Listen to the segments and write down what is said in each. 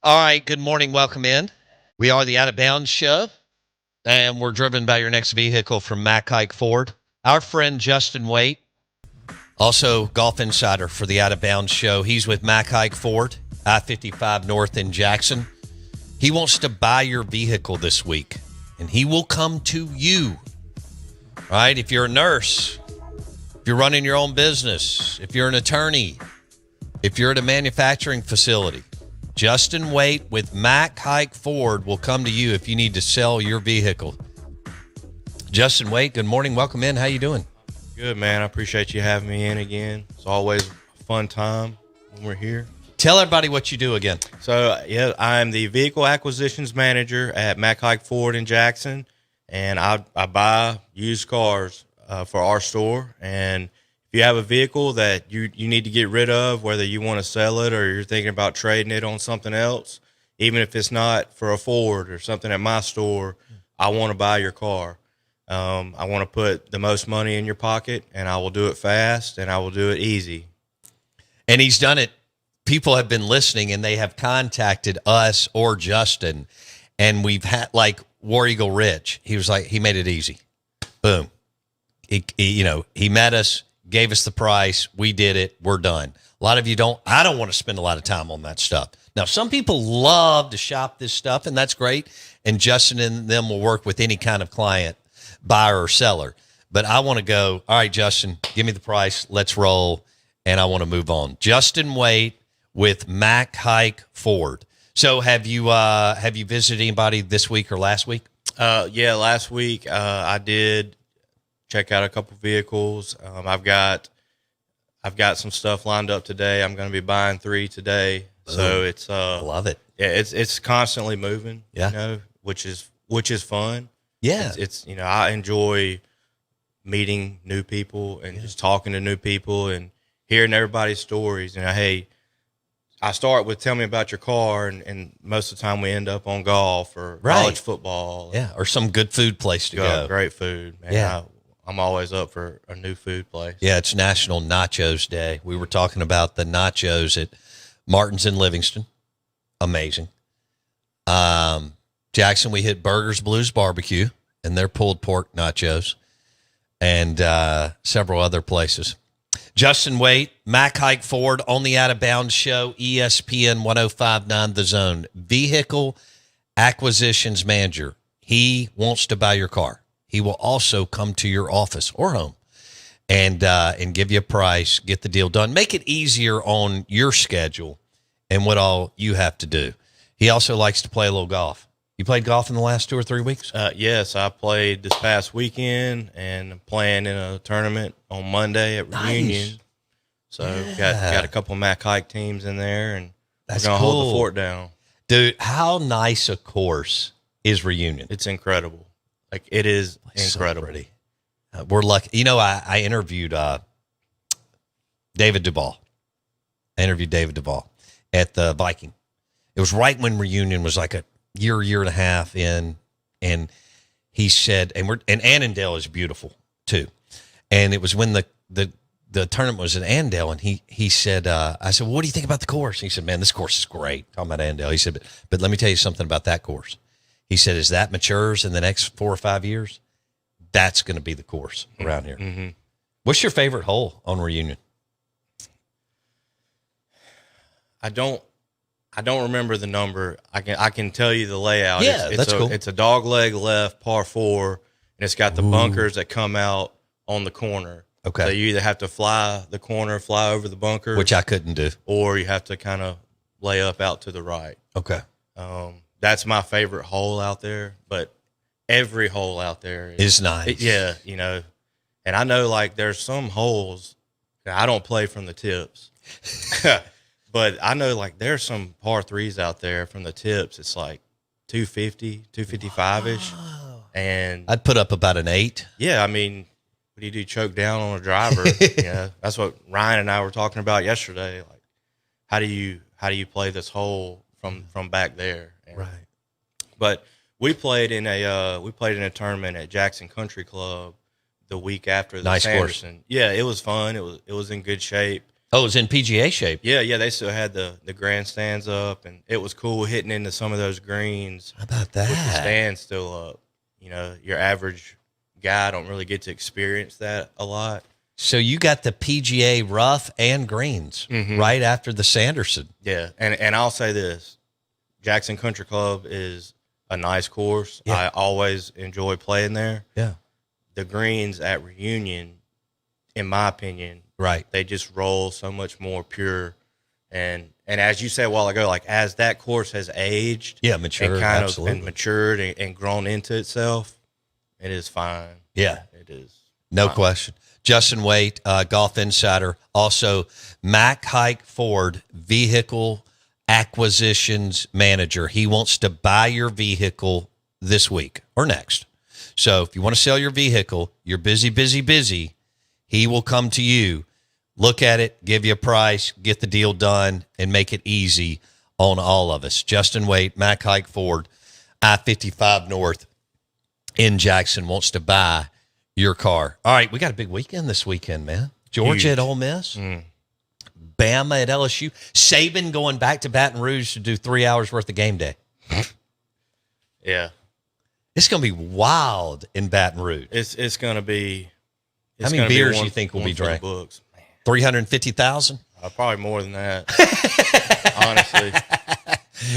All right, good morning. Welcome in. We are the Out of Bounds Show, and we're driven by your next vehicle from Haik Ford. Our friend Justin Waite, also golf insider for the Out of Bounds Show. He's with Haik Ford, I-55 North in Jackson. He wants to buy your vehicle this week, and he will come to you. All right, if you're a nurse, if you're running your own business, if you're an attorney, if you're at a manufacturing facility, Justin Waite with Haik Ford will come to you if you need to sell your vehicle. Justin Waite, good morning. Welcome in. How you doing? Good, man. I appreciate you having me in again. It's always a fun time when we're here. Tell everybody what you do again. So, I'm the vehicle acquisitions manager at Haik Ford in Jackson, and I buy used cars for our store. And if you have a vehicle that you need to get rid of, whether you want to sell it or you're thinking about trading it on something else, even if it's not for a Ford or something at my store, I want to buy your car. I want to put the most money in your pocket, and I will do it fast, and I will do it easy. And he's done it. People have been listening, and they have contacted us or Justin, and we've had, like, War Eagle Rich. He was like, he made it easy. Boom. He met us, gave us the price. We did it. We're done. A lot of you don't. I don't want to spend a lot of time on that stuff. Now, some people love to shop this stuff, and that's great. And Justin and them will work with any kind of client, buyer or seller. But I want to go, all right, Justin, give me the price. Let's roll. And I want to move on. Justin Waite with Haik Ford. So have you visited anybody this week or last week? Last week I did check out a couple vehicles. I've got some stuff lined up today. I'm going to be buying 3 today. So it's I love it. Yeah, it's constantly moving. Yeah. Which is fun. Yeah. It's I enjoy meeting new people and just talking to new people and hearing everybody's stories. Hey, I start with tell me about your car, and most of the time we end up on golf or college football. Yeah, or some good food place to go. Great food, man. Yeah. I'm always up for a new food place. Yeah, it's National Nachos Day. We were talking about the nachos at Martin's in Livingston. Amazing. Jackson, we hit Burgers Blues Barbecue and their pulled pork nachos, and several other places. Justin Waite, Haik Ford on the Out of Bounds Show, ESPN 105.9 The Zone. Vehicle acquisitions manager. He wants to buy your car. He will also come to your office or home and give you a price, get the deal done, make it easier on your schedule and what all you have to do. He also likes to play a little golf. You played golf in the last 2 or 3 weeks? Yes, I played this past weekend and playing in a tournament on Monday at Reunion. Nice. So got a couple of Haik teams in there, and That's we're going to cool. hold the fort down. Dude, how nice a course is Reunion? It's incredible. Like, it is incredible. So pretty. We're lucky. I interviewed David Duvall. At the Viking. It was right when Reunion was like a year and a half in, and he said, and Annandale is beautiful too. And it was when the tournament was in Annandale, and he said, I said, well, what do you think about the course? He said, man, this course is great. Talking about Annandale. He said, but let me tell you something about that course. He said, as that matures in the next 4 or 5 years, that's going to be the course around here. Mm-hmm. What's your favorite hole on Reunion? I don't remember the number. I can tell you the layout. Yeah, that's cool. It's a dog leg left par 4, and it's got the bunkers that come out on the corner. Okay. So you either have to fly the corner, fly over the bunker, Which I couldn't do. or you have to kind of lay up out to the right. Okay. That's my favorite hole out there, but every hole out there Is nice. And I know, like, there's some holes that I don't play from the tips. But I know, like, there's some par 3s out there from the tips. It's like 250, 255-ish. Wow. And I'd put up about an 8. yeah, I mean, what do you do? Choke down on a driver? That's what Ryan and I were talking about yesterday. Like, how do you play this hole from back there? And, Right. But we played in a tournament at Jackson Country Club the week after the Nice course. Sanderson. Yeah, it was fun. It was in good shape. Oh, it's in PGA shape. Yeah, they still had the grandstands up, and it was cool hitting into some of those greens. How about that? With the stands still up. You know, your average guy don't really get to experience that a lot. So you got the PGA rough and greens right after the Sanderson. Yeah, and I'll say this. Jackson Country Club is a nice course. Yeah. I always enjoy playing there. Yeah. The greens at Reunion, in my opinion, Right. they just roll so much more pure. And as you said a while ago, like as that course has aged, matured, and kind absolutely. of matured and grown into itself, it is fine. Yeah. It is. No fine. question. Justin Waite, Golf Insider. Also, Haik Ford, Vehicle Acquisitions Manager. He wants to buy your vehicle this week or next. So if you want to sell your vehicle, you're busy, he will come to you, look at it, give you a price, get the deal done, and make it easy on all of us. Justin Waite, Haik Ford, I-55 North in Jackson wants to buy your car. All right, we got a big weekend this weekend, man. Georgia at Ole Miss. Bama at LSU. Saban going back to Baton Rouge to do 3 hours worth of game day. Yeah. It's going to be wild in Baton Rouge. It's going to be. How many beers do you think will be drank? Books. 350,000? Probably more than that. Honestly.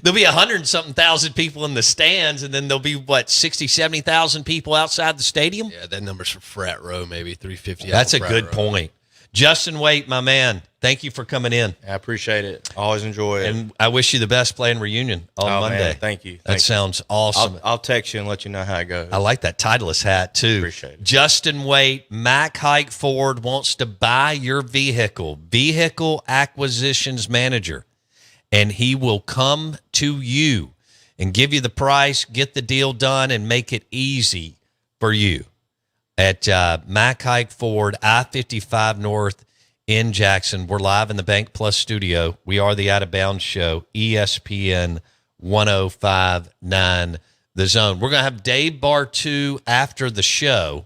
There'll be 100-something thousand people in the stands, and then there'll be, 60, 70,000 people outside the stadium? Yeah, that number's for frat row, maybe 350. That's a frat good row. point. Justin Waite, my man, thank you for coming in. I appreciate it. Always enjoy it. And I wish you the best playing Reunion on Monday. Man, thank you. That sounds awesome. I'll text you and let you know how it goes. I like that Titleist hat, too. Appreciate it. Justin Waite, Haik Ford wants to buy your vehicle, Vehicle Acquisitions Manager, and he will come to you and give you the price, get the deal done, and make it easy for you at Haik Ford, I-55 North in Jackson. We're live in the Bank Plus studio. We are the Out of Bounds Show, ESPN 105.9 The Zone. We're going to have Dave Bartu after the show.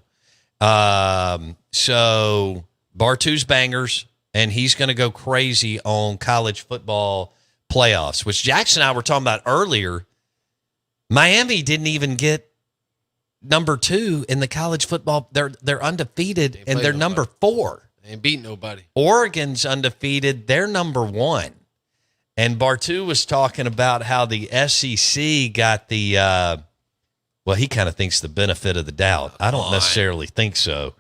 So Bartu's bangers, and he's going to go crazy on college football playoffs, which Jackson and I were talking about earlier. Miami didn't even get number 2 in the college football. They're undefeated, and they're number 4. They ain't beat nobody. Oregon's undefeated. They're number 1. And Bartu was talking about how the SEC got the, he kind of thinks the benefit of the doubt. I don't necessarily think so.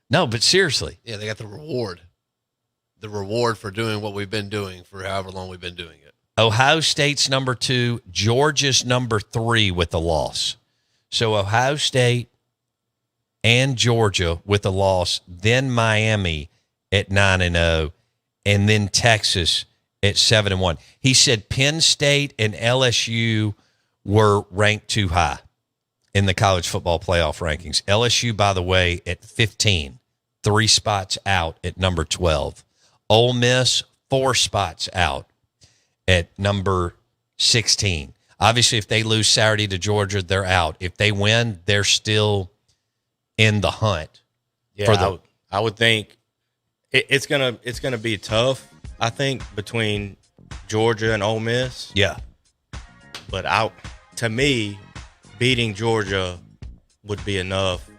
No, but seriously. Yeah, they got the reward. The reward for doing what we've been doing for however long we've been doing it. Ohio State's number 2. Georgia's number 3 with the loss. So Ohio State and Georgia with a loss, then Miami at 9-0, and then Texas at 7-1. He said Penn State and LSU were ranked too high in the college football playoff rankings. LSU, by the way, at 15, 3 spots out at number 12. Ole Miss, 4 spots out at number 16. Obviously, if they lose Saturday to Georgia, they're out. If they win, they're still in the hunt. Yeah, I would think it's gonna be tough. I think between Georgia and Ole Miss. Yeah, but to me, beating Georgia would be enough,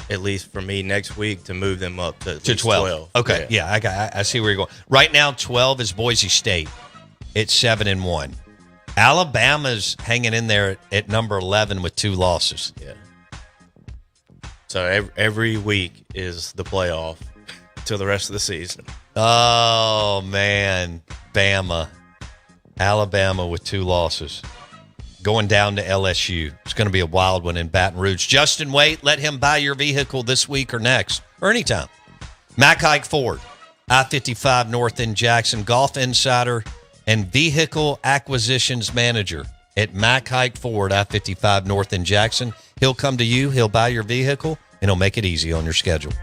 at least for me next week, to move them up to 12. Okay, yeah, I see where you're going. Right now, 12 is Boise State. It's 7-1. Alabama's hanging in there at number 11 with 2 losses. Yeah. So every week is the playoff till the rest of the season. Oh, man. Bama. Alabama with 2 losses. Going down to LSU. It's going to be a wild one in Baton Rouge. Justin Waite, let him buy your vehicle this week or next or anytime. Haik Ford, I-55 North in Jackson, Golf Insider and Vehicle Acquisitions Manager at Haik Ford, I-55 North in Jackson. He'll come to you, he'll buy your vehicle, and he'll make it easy on your schedule.